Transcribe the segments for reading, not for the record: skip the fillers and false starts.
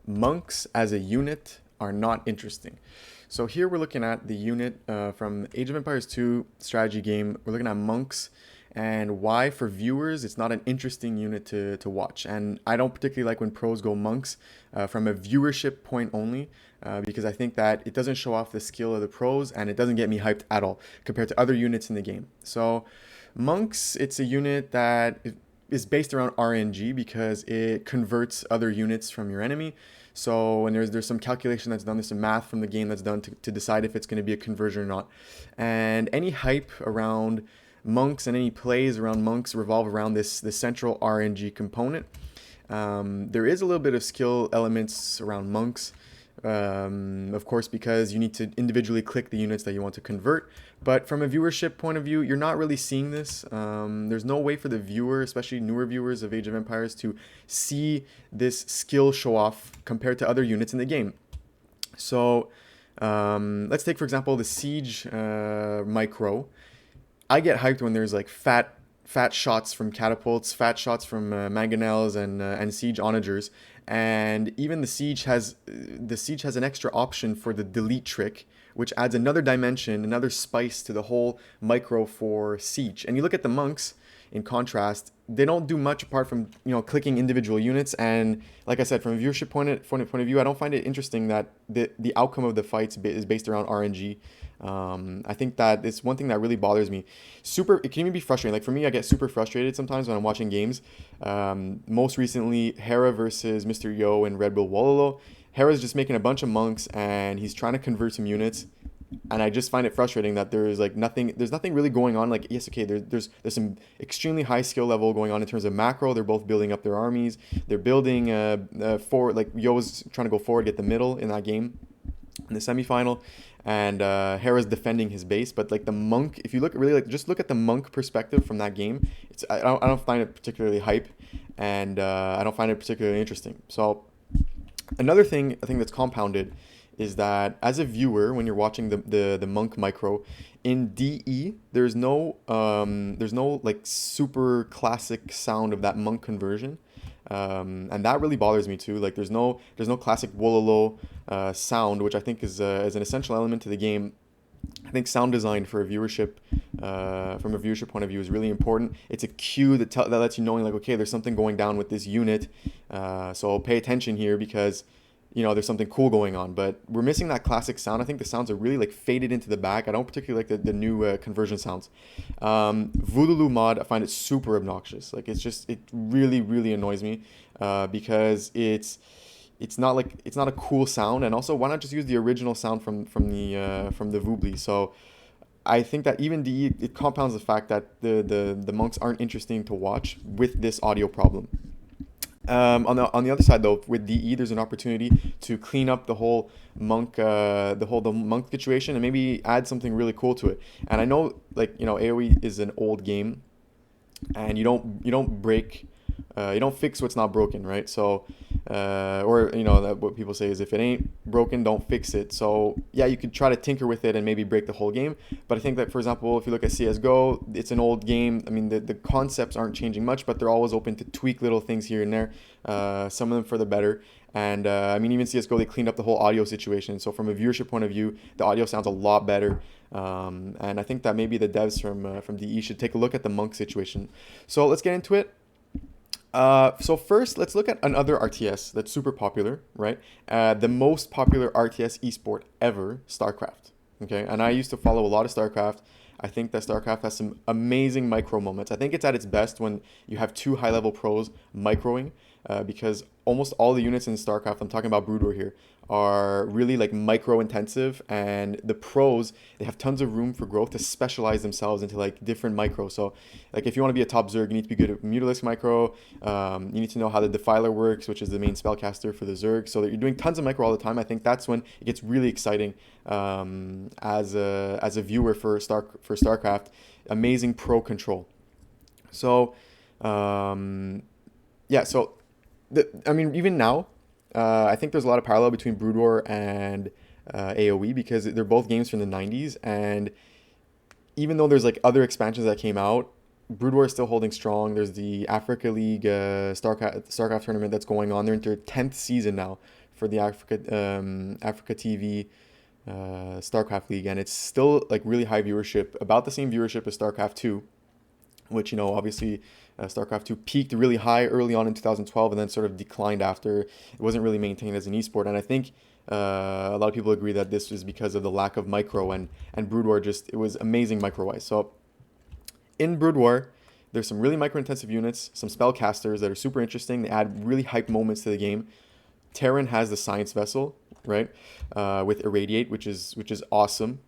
monks as a unit are not interesting. So here we're looking at the unit from Age of Empires 2 strategy game. We're looking at monks and why for viewers it's not an interesting unit to watch. And I don't particularly like when pros go monks from a viewership point only because I think that it doesn't show off the skill of the pros and it doesn't get me hyped at all compared to other units in the game. So monks, it's a unit that is based around RNG because it converts other units from your enemy. So when there's some calculation that's done, there's some math from the game that's done to decide if it's going to be a conversion or not. And any hype around monks and any plays around monks revolve around this central RNG component. There is a little bit of skill elements around monks, of course, because you need to individually click the units that you want to convert. But from a viewership point of view, you're not really seeing this. There's no way for the viewer, especially newer viewers of Age of Empires, to see this skill show off compared to other units in the game. So let's take, for example, the siege micro. I get hyped when there's like fat shots from catapults, fat shots from mangonels and siege onagers, and even the siege has an extra option for the delete trick, which adds another dimension, another spice to the whole micro for siege. And you look at the monks, in contrast, they don't do much apart from clicking individual units. And like I said, from a viewership point of view, I don't find it interesting that the outcome of the fights is based around RNG. I think that it's one thing that really bothers me. It can even be frustrating. Like for me, I get super frustrated sometimes when I'm watching games. Most recently, Hera versus Mr. Yo and Red Bull Wololo. Hera's just making a bunch of monks and he's trying to convert some units. And I just find it frustrating that there's nothing really going on. Like, yes, okay, there's some extremely high skill level going on in terms of macro. They're both building up their armies. They're building forward. Like Yo was trying to go forward, get the middle in that game in the semifinal, and Hera's defending his base. But like the monk, if you just look at the monk perspective from that game, I don't find it particularly hype, and I don't find it particularly interesting. So another thing I think that's compounded is that as a viewer, when you're watching the monk micro in DE, there's no like super classic sound of that monk conversion, and that really bothers me too. Like there's no classic wololo sound, which I think is an essential element to the game. I think sound design for a viewership, from a viewership point of view, is really important. It's a cue that lets you know, like, okay, there's something going down with this unit, so pay attention here because there's something cool going on. But we're missing that classic sound. I think the sounds are really like faded into the back. I don't particularly like the new conversion sounds. Voodoo mod, I find it super obnoxious. Like it really really annoys me because it's not a cool sound. And also, why not just use the original sound from the Voobly? So I think that even it compounds the fact that the monks aren't interesting to watch with this audio problem. On the other side though, with DE, there's an opportunity to clean up the whole the monk situation and maybe add something really cool to it. And I know, like, AOE is an old game, and you don't break, you don't fix what's not broken, right? So or that what people say is, if it ain't broken, don't fix it. So yeah, you could try to tinker with it and maybe break the whole game. But I think that, for example, if you look at CSGO, it's an old game. I mean, the concepts aren't changing much, but they're always open to tweak little things here and there, some of them for the better. And I mean, even CSGO, they cleaned up the whole audio situation. So from a viewership point of view, the audio sounds a lot better. And I think that maybe the devs from DE should take a look at the monk situation. So let's get into it. So first, let's look at another RTS that's super popular, right? The most popular RTS esport ever, StarCraft. Okay, and I used to follow a lot of StarCraft. I think that StarCraft has some amazing micro moments. I think it's at its best when you have two high-level pros microing, because almost all the units in StarCraft, I'm talking about Brood War here, are really like micro intensive, and the pros, they have tons of room for growth to specialize themselves into like different micro. So like if you want to be a top Zerg, you need to be good at Mutalisk micro. You need to know how the Defiler works, which is the main spellcaster for the Zerg, so that you're doing tons of micro all the time. I think that's when it gets really exciting as a viewer for StarCraft. Amazing pro control. So yeah, so I mean, even now, I think there's a lot of parallel between Brood War and AOE, because they're both games from the 90s, and even though there's like other expansions that came out, Brood War is still holding strong. There's the Africa League StarCraft tournament that's going on. They're into their 10th season now for the Africa TV StarCraft League, and it's still like really high viewership, about the same viewership as StarCraft 2, which, you know, obviously StarCraft 2 peaked really high early on in 2012 and then sort of declined after. It wasn't really maintained as an esport. And I think a lot of people agree that this was because of the lack of micro, and Brood War just, it was amazing micro-wise. So in Brood War, there's some really micro-intensive units, some spellcasters that are super interesting. They add really hype moments to the game. Terran has the Science Vessel, right, with Irradiate, which is awesome.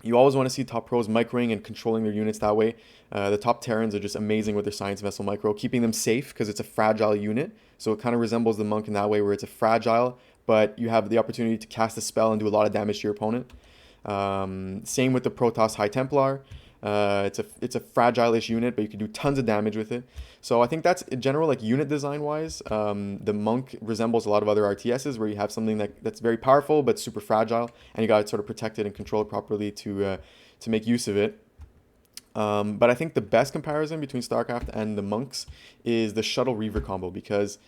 You always want to see top pros microing and controlling their units that way. The top Terrans are just amazing with their Science Vessel micro, keeping them safe because it's a fragile unit. So it kind of resembles the Monk in that way, where it's a fragile, but you have the opportunity to cast a spell and do a lot of damage to your opponent. Same with the Protoss High Templar. It's a fragile-ish unit, but you can do tons of damage with it. So I think that's in general, like unit design-wise, the Monk resembles a lot of other RTSs where you have something that's very powerful but super fragile, and you got to sort of protect it and control it properly to make use of it. But I think the best comparison between StarCraft and the Monks is the Shuttle Reaver combo, because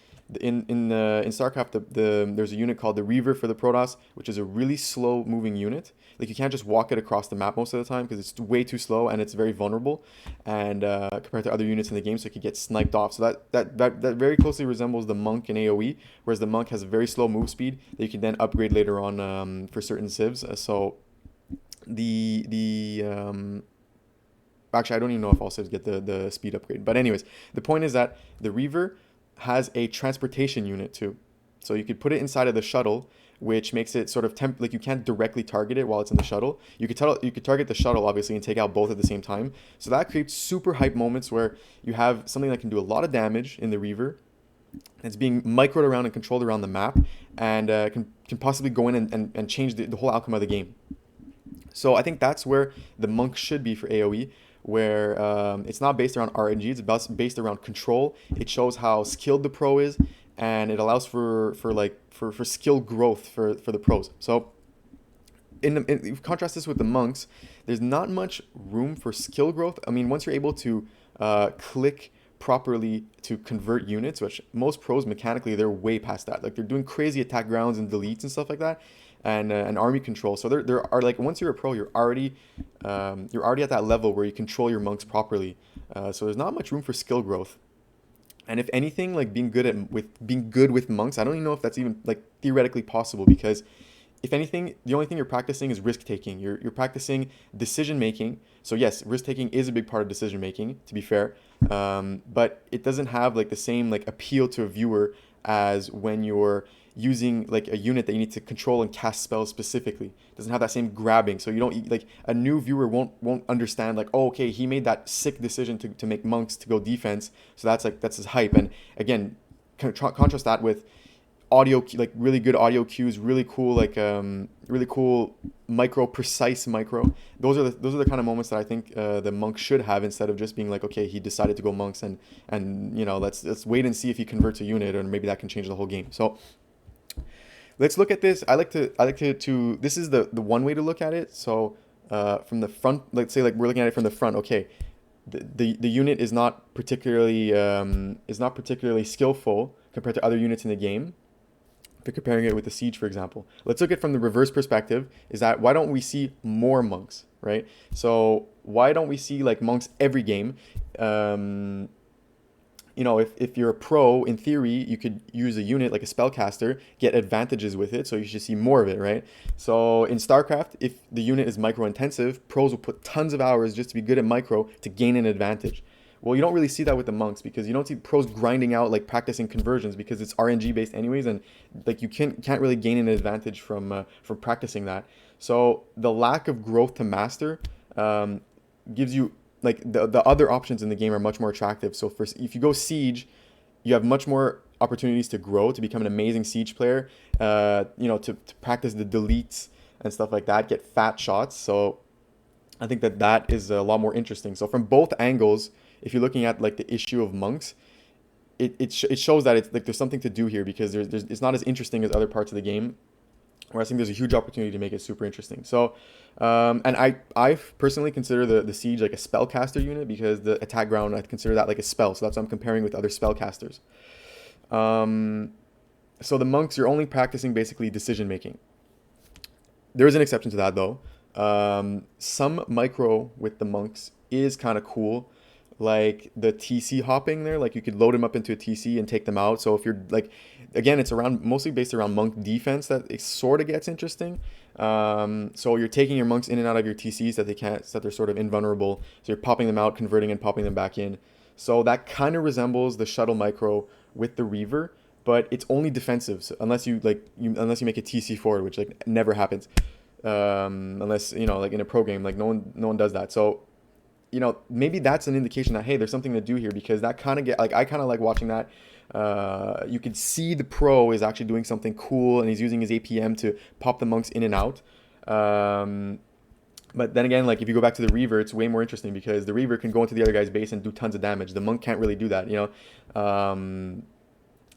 in StarCraft there's a unit called the Reaver for the Protoss, which is a really slow moving unit. Like, you can't just walk it across the map most of the time because it's way too slow and it's very vulnerable, and compared to other units in the game, so it could get sniped off. So that very closely resembles the Monk in AOE, whereas the Monk has a very slow move speed that you can then upgrade later on for certain civs. So actually, I don't even know if all civs get the speed upgrade. But anyways, the point is that the Reaver has a transportation unit too. So you could put it inside of the shuttle, which makes it sort of like you can't directly target it while it's in the shuttle. You could target the shuttle obviously and take out both at the same time. So that creates super hype moments where you have something that can do a lot of damage in the Reaver. It's being microed around and controlled around the map, and can possibly go in and change the whole outcome of the game. So I think that's where the Monk should be for AoE, where it's not based around RNG, it's based around control. It shows how skilled the pro is, and it allows for skill growth for the pros. So in contrast this with the Monks, there's not much room for skill growth. I mean, once you're able to click properly to convert units, which most pros mechanically, they're way past that. Like, they're doing crazy attack grounds and deletes and stuff like that, and army control. So there are, like, once you're a pro, you're already at that level where you control your monks properly. So there's not much room for skill growth. And if anything, like, being good with monks, I don't even know if that's even, like, theoretically possible, because if anything, the only thing you're practicing is risk taking. You're practicing decision making. So yes, risk taking is a big part of decision making, to be fair, but it doesn't have, like, the same, like, appeal to a viewer as when you're using, like, a unit that you need to control and cast spells specifically. It doesn't have that same grabbing. So you don't, like, a new viewer won't understand, like, oh, okay, he made that sick decision to make monks to go defense, so that's his hype. And again, contrast that with audio, like, really good audio cues, really cool, like, really cool precise micro. Those are the kind of moments that I think the monk should have, instead of just being like, okay, he decided to go monks, and you know, let's wait and see if he converts a unit, or maybe that can change the whole game. So let's look at this. I like to this is the one way to look at it. So from the front, let's say, like, we're looking at it from the front. Okay, the unit is not particularly skillful compared to other units in the game. If you're comparing it with the siege, for example, let's look at it from the reverse perspective. Is that, why don't we see more monks, right? So why don't we see, like, monks every game? You know, if you're a pro, in theory, you could use a unit like a spellcaster, get advantages with it, so you should see more of it, right? So in StarCraft, if the unit is micro intensive, pros will put tons of hours just to be good at micro to gain an advantage. Well, you don't really see that with the monks, because you don't see pros grinding out, like, practicing conversions, because it's RNG based anyways, and, like, you can't really gain an advantage from practicing that. So the lack of growth to master gives you, like, the other options in the game are much more attractive. So if you go siege, you have much more opportunities to grow, to become an amazing siege player, you know, to practice the deletes and stuff like that, get fat shots. So I think that is a lot more interesting. So from both angles, if you're looking at, like, the issue of monks, it shows that it's, like, there's something to do here, because it's not as interesting as other parts of the game, where I think there's a huge opportunity to make it super interesting. So, and I personally consider the siege like a spellcaster unit, because the attack ground, I consider that like a spell. So that's what I'm comparing with other spellcasters. So the monks, you're only practicing basically decision making. There is an exception to that though. Some micro with the monks is kind of cool, like the TC hopping there. Like you could load them up into a TC and take them out. So if you're like, again, it's around mostly based around monk defense that it sort of gets interesting. So you're taking your monks in and out of your TCs that they can't, that they're sort of invulnerable. So you're popping them out, converting and popping them back in. So that kind of resembles the shuttle micro with the Reaver, but it's only defensive. So unless you make a TC forward, which like never happens, unless like in a pro game, like no one does that. So maybe that's an indication that hey, there's something to do here, because that kind of I kind of like watching that. You could see the pro is actually doing something cool, and he's using his APM to pop the monks in and out. But then again, like if you go back to the Reaver, it's way more interesting because the Reaver can go into the other guy's base and do tons of damage. The monk can't really do that,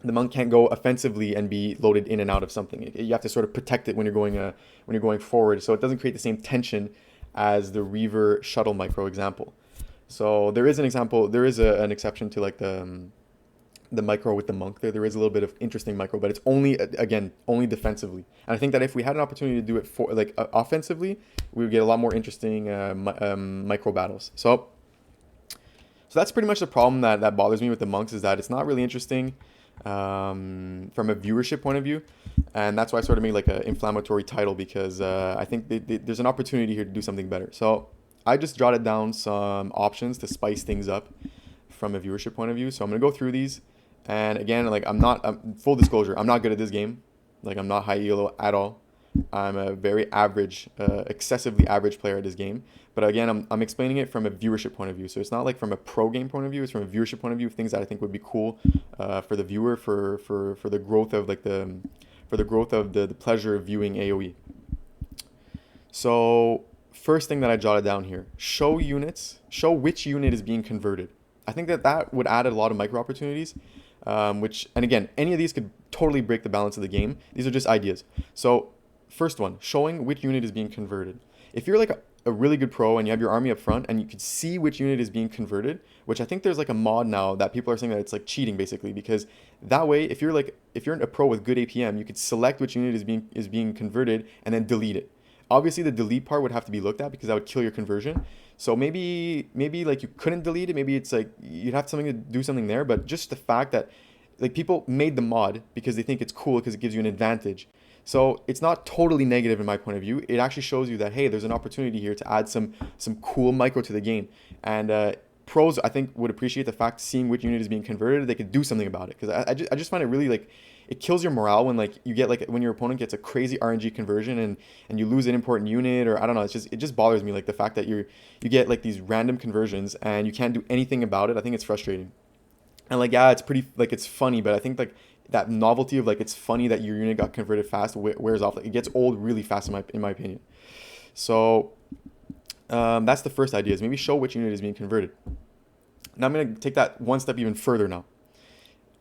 The monk can't go offensively and be loaded in and out of something. You have to sort of protect it when you're going forward, so it doesn't create the same tension as the Reaver shuttle micro example. So there is an example, there is an exception to like the micro with the monk. There is a little bit of interesting micro, but it's only defensively. And I think that if we had an opportunity to do it for offensively, we would get a lot more interesting micro battles. So that's pretty much the problem that bothers me with the monks, is that it's not really interesting from a viewership point of view, and that's why I sort of made like an inflammatory title, because I think there's an opportunity here to do something better. So I just jotted down some options to spice things up from a viewership point of view. So I'm gonna go through these, and again, like full disclosure, I'm not good at this game. Like I'm not high elo at all. I'm a very average, excessively average player at this game. But again, I'm explaining it from a viewership point of view. So it's not like from a pro game point of view. It's from a viewership point of view of things that I think would be cool for the viewer, for the growth of the pleasure of viewing AOE. So first thing that I jotted down here: show which unit is being converted. I think that would add a lot of micro opportunities. And again, any of these could totally break the balance of the game. These are just ideas. So first one, showing which unit is being converted. If you're like a really good pro and you have your army up front and you could see which unit is being converted, which I think there's like a mod now that people are saying that it's like cheating basically, because that way if you're a pro with good APM, you could select which unit is being converted and then delete it. Obviously the delete part would have to be looked at because that would kill your conversion. So maybe like you couldn't delete it. Maybe it's like you'd have to do something there. But just the fact that like people made the mod because they think it's cool because it gives you an advantage. So it's not totally negative in my point of view. It actually shows you that hey, there's an opportunity here to add some cool micro to the game. And pros, I think, would appreciate the fact seeing which unit is being converted. They could do something about it, because I just find it really like it kills your morale when like you get like when your opponent gets a crazy RNG conversion and you lose an important unit, or I don't know. It just bothers me, like the fact that you get like these random conversions and you can't do anything about it. I think it's frustrating. And like yeah, it's pretty like it's funny, but I think like that novelty of like it's funny that your unit got converted fast wears off. Like it gets old really fast in my opinion. So that's the first idea, is maybe show which unit is being converted. Now I'm going to take that one step even further now.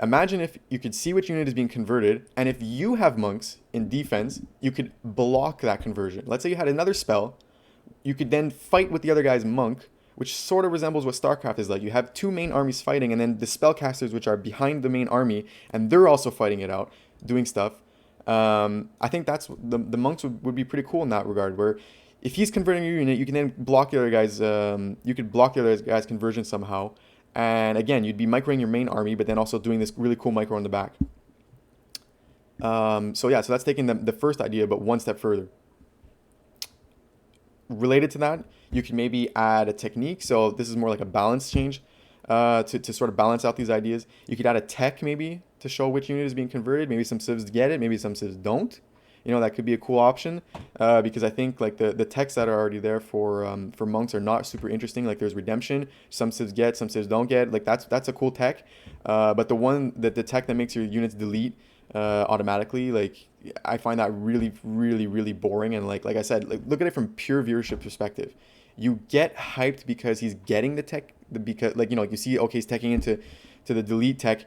Imagine if you could see which unit is being converted, and if you have monks in defense, you could block that conversion. Let's say you had another spell, you could then fight with the other guy's monk, which sort of resembles what StarCraft is like. You have two main armies fighting, and then the spellcasters, which are behind the main army, and they're also fighting it out, doing stuff. I think that's the monks would be pretty cool in that regard, where if he's converting your unit, you can then block the other guy's. You could block the other guy's conversion somehow, and again, you'd be microing your main army, but then also doing this really cool micro in the back. So that's taking the first idea, but one step further. Related to that, you can maybe add a technique. So this is more like a balance change to sort of balance out these ideas. You could add a tech maybe to show which unit is being converted. Maybe some civs get it, maybe some civs don't. That could be a cool option because I think like the techs that are already there for monks are not super interesting. Like there's redemption, some civs get, some civs don't get. Like that's a cool tech, but the tech that makes your units delete automatically, like I find that really, really, really boring. And like I said, like look at it from pure viewership perspective. You get hyped because he's getting the tech, because like you see okay, he's teching into the delete tech.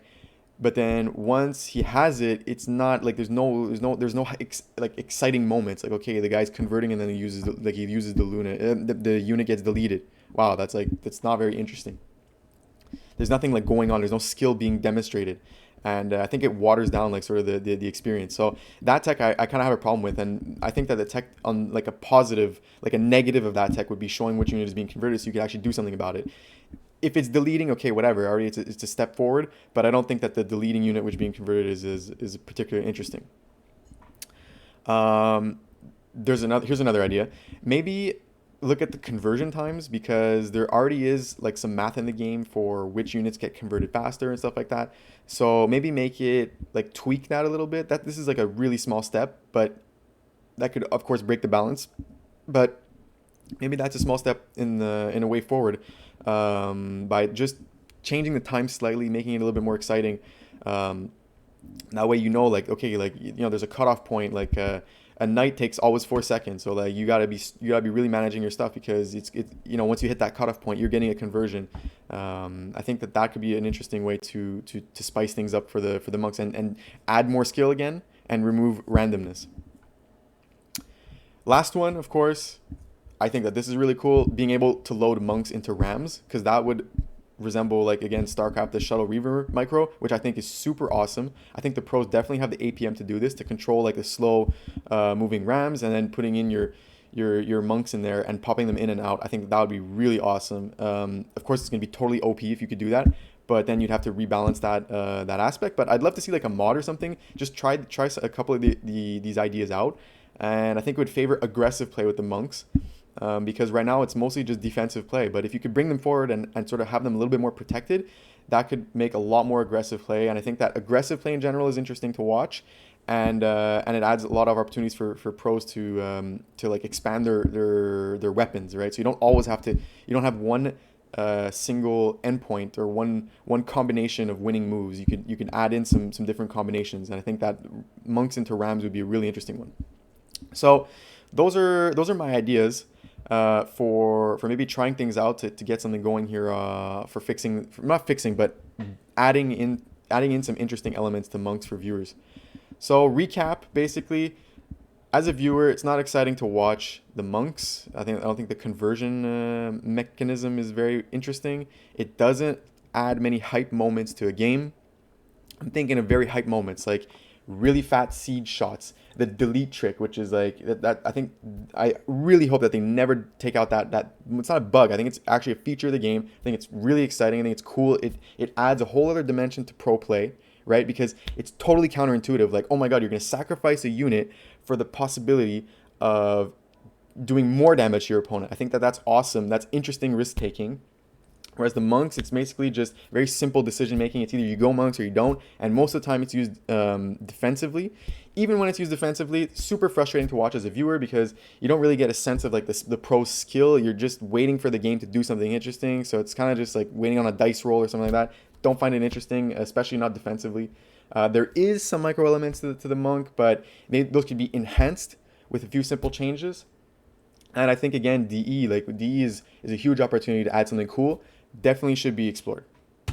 But then once he has it, it's not like there's no exciting moments. Like okay, the guy's converting and then he uses the Luna, the unit gets deleted. Wow, that's not very interesting. There's nothing like going on. There's no skill being demonstrated. and I think it waters down like sort of the experience. So that tech I kind of have a problem with, and I think that the tech on like a positive, like a negative of that tech would be showing which unit is being converted, so you could actually do something about it. If it's deleting, okay, whatever. Already, it's a step forward, but I don't think that the deleting unit which being converted is particularly interesting. Um, here's another idea. Maybe look at the conversion times, because there already is like some math in the game for which units get converted faster and stuff like that. So maybe make it like tweak that a little bit. That this is like a really small step, but that could of course break the balance. But maybe that's a small step in a way forward, by just changing the time slightly, making it a little bit more exciting. Um, that way, like, okay, like, there's a cutoff point. Like, a night takes always 4 seconds, so like you gotta be really managing your stuff, because once you hit that cutoff point, you're getting a conversion. I think that could be an interesting way to spice things up for the monks, and add more skill again and remove randomness. Last one, of course, I think that this is really cool, being able to load monks into rams, because that would resemble, like, again, StarCraft, the Shuttle Reaver micro, which I think is super awesome. I think the pros definitely have the APM to do this, to control like the slow moving rams, and then putting in your monks in there and popping them in and out. I think that would be really awesome. Of course, it's gonna be totally OP if you could do that, but then you'd have to rebalance that aspect. But I'd love to see like a mod or something. Just try a couple of these ideas out, and I think it would favor aggressive play with the monks, because right now it's mostly just defensive play. But if you could bring them forward and sort of have them a little bit more protected, that could make a lot more aggressive play. And I think that aggressive play in general is interesting to watch, and it adds a lot of opportunities for pros to like expand their weapons, right? So you don't have one single endpoint, or one combination of winning moves. You can add in some different combinations, and I think that monks into rams would be a really interesting one. So those are my ideas, for maybe trying things out to get something going here, not fixing, but adding in some interesting elements to monks for viewers. So recap, basically, as a viewer, it's not exciting to watch the monks. I don't think the conversion mechanism is very interesting. It doesn't add many hype moments to a game. I'm thinking of very hype moments, like really fat siege shots, the delete trick, which is like that I really hope that they never take out that it's not a bug. I think it's actually a feature of the game. I think it's really exciting. I think it's cool. It adds a whole other dimension to pro play, right? Because it's totally counterintuitive. Like, oh my god, you're going to sacrifice a unit for the possibility of doing more damage to your opponent. I think that's awesome. That's interesting risk taking. Whereas the monks, it's basically just very simple decision making. It's either you go monks or you don't, and most of the time it's used defensively. Even when it's used defensively, it's super frustrating to watch as a viewer, because you don't really get a sense of like the pro skill. You're just waiting for the game to do something interesting. So it's kind of just like waiting on a dice roll or something like that. Don't find it interesting, especially not defensively. There is some micro elements to the monk, but maybe those could be enhanced with a few simple changes. And I think, again, DE is a huge opportunity to add something cool. Definitely should be explored.